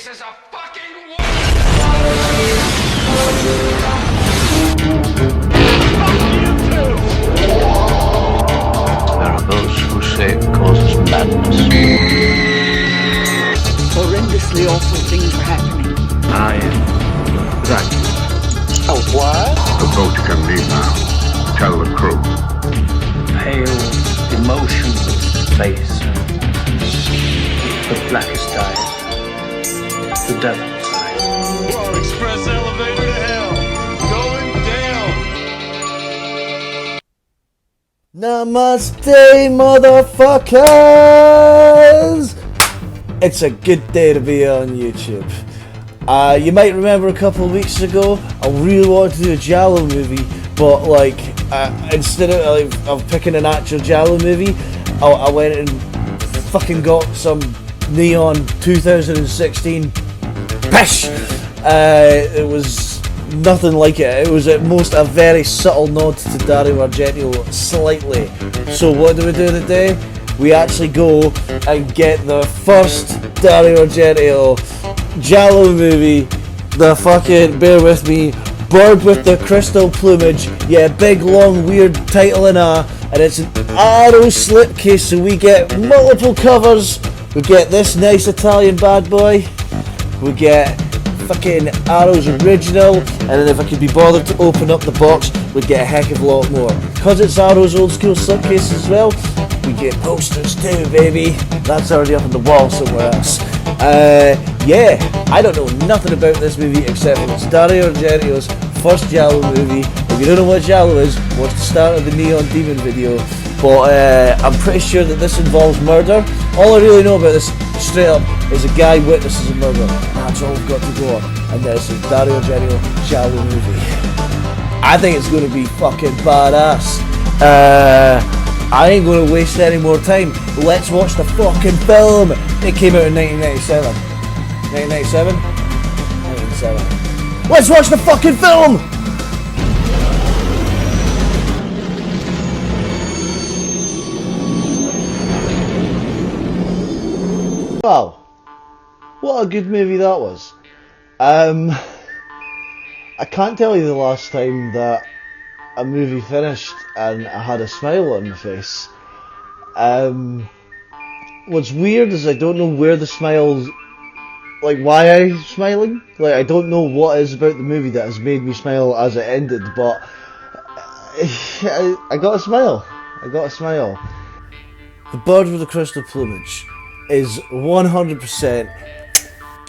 This is a fucking war! There are those who say it causes madness. Horrendously awful things are happening. I am Dracula. Oh, what? The boat can leave now. Tell the crew. Pale, emotionless face. The blackest eyes. The devil's eyes. Polar Express elevator to hell. Going down. Namaste, motherfuckers! It's a good day to be on YouTube. You might remember a couple of weeks ago, I really wanted to do a Giallo movie, but instead of picking an actual Giallo movie, I went and fucking got some neon 2016 pish. It was nothing like it. It was at most a very subtle nod to Dario Argento, slightly. So what do we do today? We actually go and get the first Dario Argento Giallo movie, the fucking, bear with me, Bird with the Crystal Plumage. Yeah, big long weird title and it's an Arrow slipcase, so we get multiple covers. We get this nice Italian bad boy, we get fucking Arrow's original, and then if I could be bothered to open up the box, we'd get a heck of a lot more. Because it's Arrow's old school slipcase as well, we get posters too, baby. That's already up on the wall somewhere else. Yeah, I don't know nothing about this movie except for it's Dario Argento's first Giallo movie. If you don't know what Giallo is, watch the start of the Neon Demon video. But I'm pretty sure that this involves murder. All I really know about this, straight up, is a guy witnesses a murder. That's all we've got to go on. And there's a Dario Argento Giallo movie. I think it's going to be fucking badass. I ain't going to waste any more time. Let's watch the fucking film. It came out in 1997. 1997? 1997. Let's watch the fucking film! Wow. What a good movie that was. I can't tell you the last time that a movie finished and I had a smile on my face. What's weird is I don't know where the smile, like why I'm smiling. Like I don't know what is about the movie that has made me smile as it ended, but I got a smile. I got a smile. The Bird with the Crystal Plumage is 100%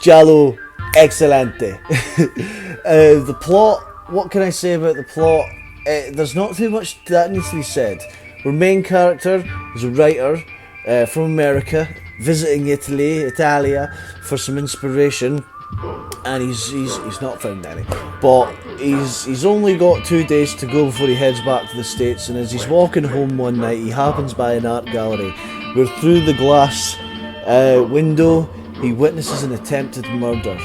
Giallo Excelente. The plot, what can I say about the plot? There's not too much that needs to be said. Our main character is a writer from America, visiting Italia for some inspiration, and he's not found any. But he's only got 2 days to go before he heads back to the States, and as he's walking home one night, he happens by an art gallery where through the glass window he witnesses an attempted murder.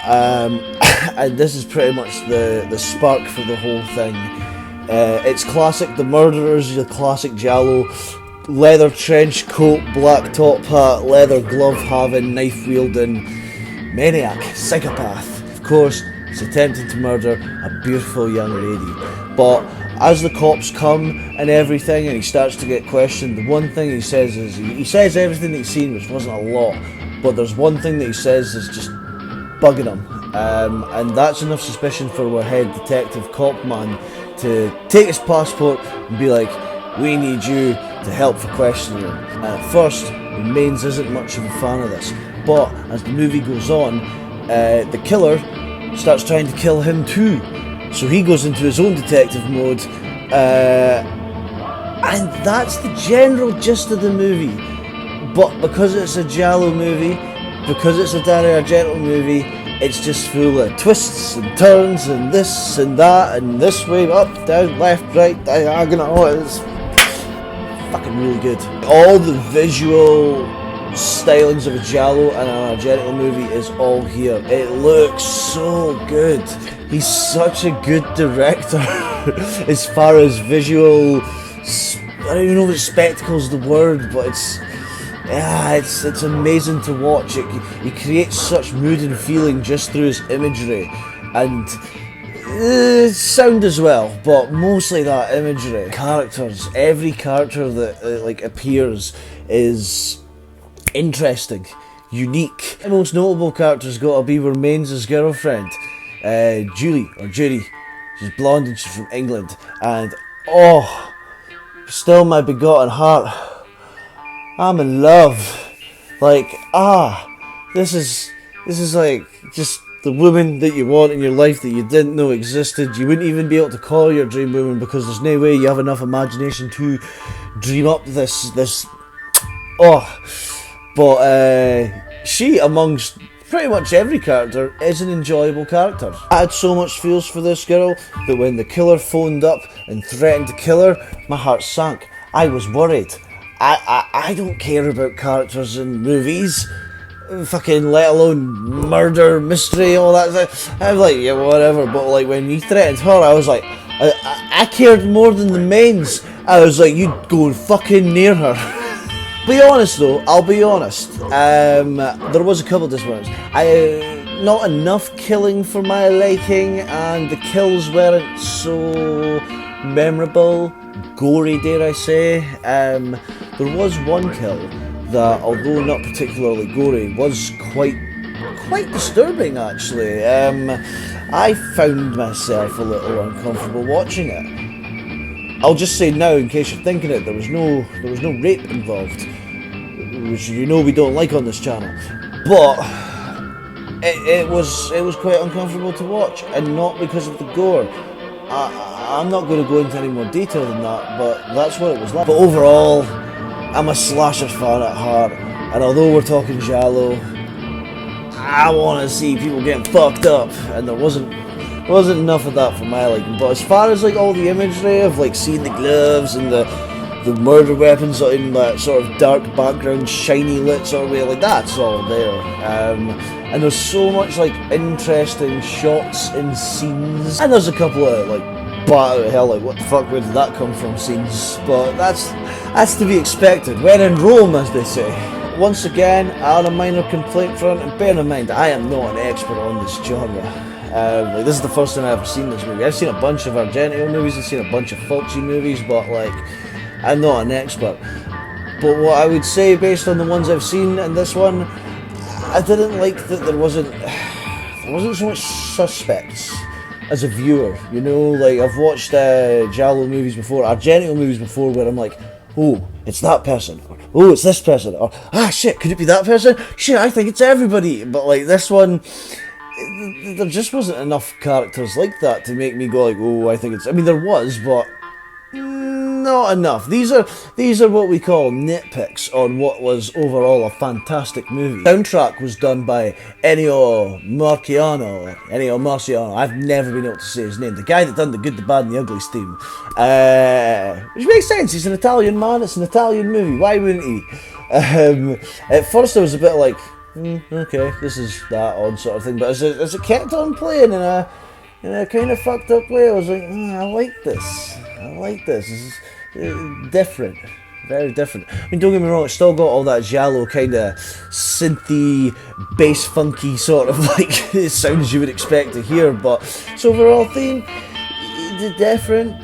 And this is pretty much the spark for the whole thing. It's classic, the murderer's your classic Giallo, leather trench coat, black top hat, leather glove having, knife wielding maniac, psychopath. Of course, he's attempting to murder a beautiful young lady. But as the cops come and everything and he starts to get questioned, the one thing he says is, he says everything that he's seen, which wasn't a lot, but there's one thing that he says is just bugging him. And that's enough suspicion for our head detective cop man to take his passport and be like, we need you to help for questioning him. And at first, Maines isn't much of a fan of this, but as the movie goes on, the killer starts trying to kill him too. So he goes into his own detective mode, and that's the general gist of the movie. But because it's a Giallo movie, because it's a Dario Argento movie, it's just full of twists and turns and this and that and this way, up, down, left, right, diagonal. It's fucking really good. All the visual stylings of a Giallo and an Argento movie is all here. It looks so good. He's such a good director as far as visual, I don't even know if spectacle's the word, but yeah, it's amazing to watch. He creates such mood and feeling just through his imagery, and sound as well, but mostly that imagery. Characters, every character that like appears is interesting, unique. The most notable character's got to be Romain's girlfriend, Julie or Judy. She's blonde and she's from England, and oh, still my begotten heart. I'm in love. Like, this is like just the woman that you want in your life that you didn't know existed. You wouldn't even be able to call your dream woman because there's no way you have enough imagination to dream up this. But she, amongst pretty much every character, is an enjoyable character. I had so much feels for this girl that when the killer phoned up and threatened to kill her, my heart sank. I was worried. I don't care about characters in movies, fucking let alone murder, mystery, all that. I'm like, yeah, whatever. But like when he threatened her, I was like, I cared more than the mains. I was like, you go fucking near her. Be honest though, I'll be honest. There was a couple of disappointments. Not enough killing for my liking, and the kills weren't so memorable, gory, dare I say. There was one kill that, although not particularly gory, was quite disturbing actually. I found myself a little uncomfortable watching it. I'll just say now, in case you're thinking it, there was no rape involved, which you know we don't like on this channel. But it was quite uncomfortable to watch, and not because of the gore. I'm not going to go into any more detail than that, but that's what it was like. But overall, I'm a slasher fan at heart, and although we're talking giallo, I want to see people getting fucked up, and there wasn't enough of that for my liking. But as far as like all the imagery of like seeing the gloves and the murder weapons in that sort of dark background, shiny lit sort of way, like that's all there. And there's so much like interesting shots and scenes, and there's a couple of like bat out of hell, like what the fuck, where did that come from scenes, but that's to be expected when in Rome, as they say. Once again, I had a minor complaint front, and bear in mind I am not an expert on this genre. Like, this is the first time I've ever seen this movie. I've seen a bunch of Argento movies, I've seen a bunch of Fulci movies, but like, I'm not an expert. But what I would say, based on the ones I've seen and this one, I didn't like that there wasn't so much suspects as a viewer. You know, like I've watched giallo movies before, Argento movies before, where I'm like, oh, it's that person, or oh, it's this person, or shit, could it be that person? Shit, I think it's everybody. But like this one, there just wasn't enough characters like that to make me go like, oh, I think it's. I mean, there was, but not enough. These are what we call nitpicks on what was overall a fantastic movie. The soundtrack was done by Ennio Morricone. I've never been able to say his name. The guy that done The Good, the Bad, and the Ugly theme. Which makes sense. He's an Italian man. It's an Italian movie. Why wouldn't he? At first I was a bit like, okay, this is that odd sort of thing. But as it kept on playing in a kind of fucked up way, I was like, I like this. This is different. Very different. I mean, don't get me wrong, it's still got all that giallo kind of synthy, bass funky sort of like sounds you would expect to hear, but its overall theme is different.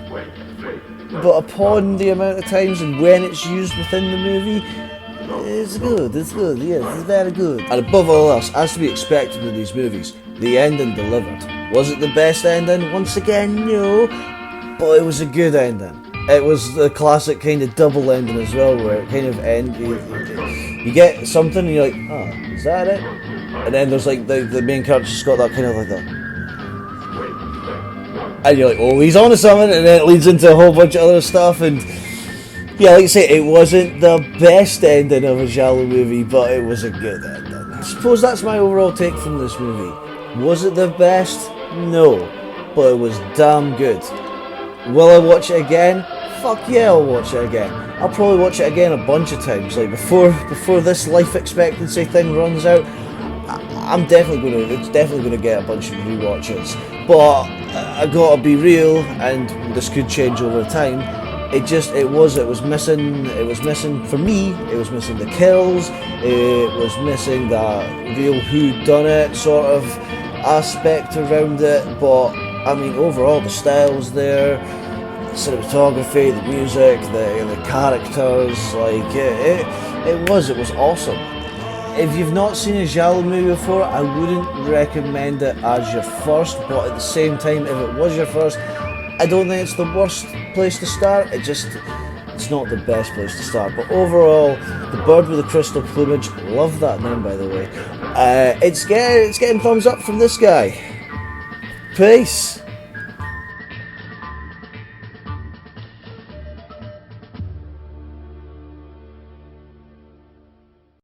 But upon the amount of times and when it's used within the movie, it's good, yes, it's very good. And above all else, as to be expected with these movies, the ending delivered. Was it the best ending? Once again, no, but it was a good ending. It was the classic kind of double ending as well, where it kind of you get something and you're like, oh, is that it? And then there's like the main character's got that kind of like that, and you're like, oh, he's onto something, and then it leads into a whole bunch of other stuff. And yeah, like I say, it wasn't the best ending of a giallo movie, but it was a good ending. I suppose that's my overall take from this movie. Was it the best? No, but it was damn good. Will I watch it again? Fuck yeah, I'll watch it again. I'll probably watch it again a bunch of times. Like before this life expectancy thing runs out, it's definitely gonna get a bunch of rewatches. But I gotta be real, and this could change over time. it was missing for me. It was missing the kills. It was missing that real whodunit sort of aspect around it. But I mean, overall, the style's there, the cinematography, the music, the characters. Like it was awesome. If you've not seen a giallo movie before, I wouldn't recommend it as your first. But at the same time, if it was your first, I don't think it's the worst place to start. It's not the best place to start. But overall, The Bird with the Crystal Plumage, love that name, by the way. It's getting thumbs up from this guy. Peace.